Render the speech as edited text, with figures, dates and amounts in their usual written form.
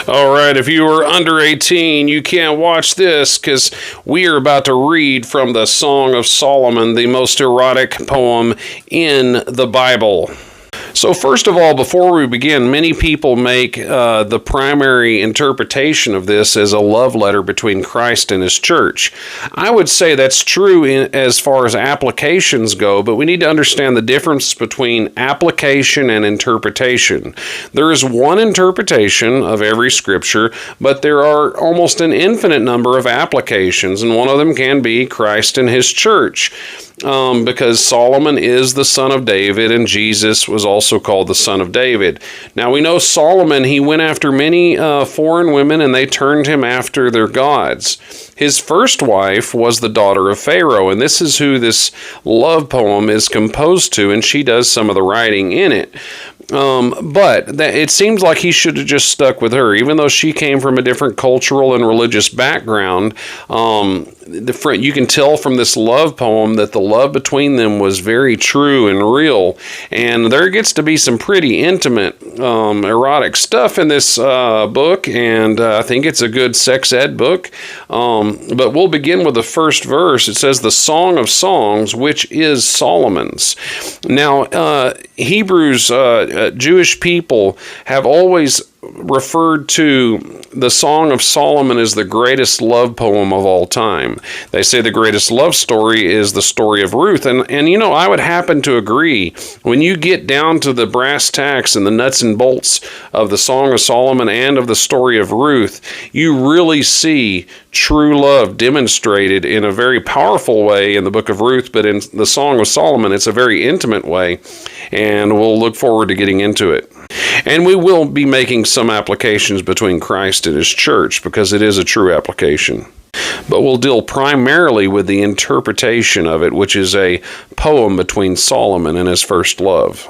All right, if you are under 18, you can't watch this because we are about to read from the Song of Solomon, the most erotic poem in the Bible. So first of all, before we begin, many people make the primary interpretation of this as a love letter between Christ and his church. I would say that's true as far as applications go, but we need to understand the difference between application and interpretation. There is one interpretation of every scripture, but there are almost an infinite number of applications, and one of them can be Christ and his church. Because Solomon is the son of David, and Jesus was also called the son of David. Now we know Solomon, he went after many foreign women, and they turned him after their gods. His first wife was the daughter of Pharaoh, and this is who this love poem is composed to, and she does some of the writing in it. But it seems like he should have just stuck with her, even though she came from a different cultural and religious background. You can tell from this love poem that the love between them was very true and real, and there gets to be some pretty intimate, erotic stuff in this book, and I think it's a good sex ed book. But we'll begin with the first verse. It says, "The Song of Songs, which is Solomon's." Now, Hebrews, Jewish people have always referred to the Song of Solomon as the greatest love poem of all time. They say the greatest love story is the story of Ruth. And I would happen to agree. When you get down to the brass tacks and the nuts and bolts of the Song of Solomon and of the story of Ruth, you really see true love demonstrated in a very powerful way in the book of Ruth, but in the Song of Solomon, it's a very intimate way, and we'll look forward to getting into it. And we will be making some applications between Christ and his church, because it is a true application. But we'll deal primarily with the interpretation of it, which is a poem between Solomon and his first love.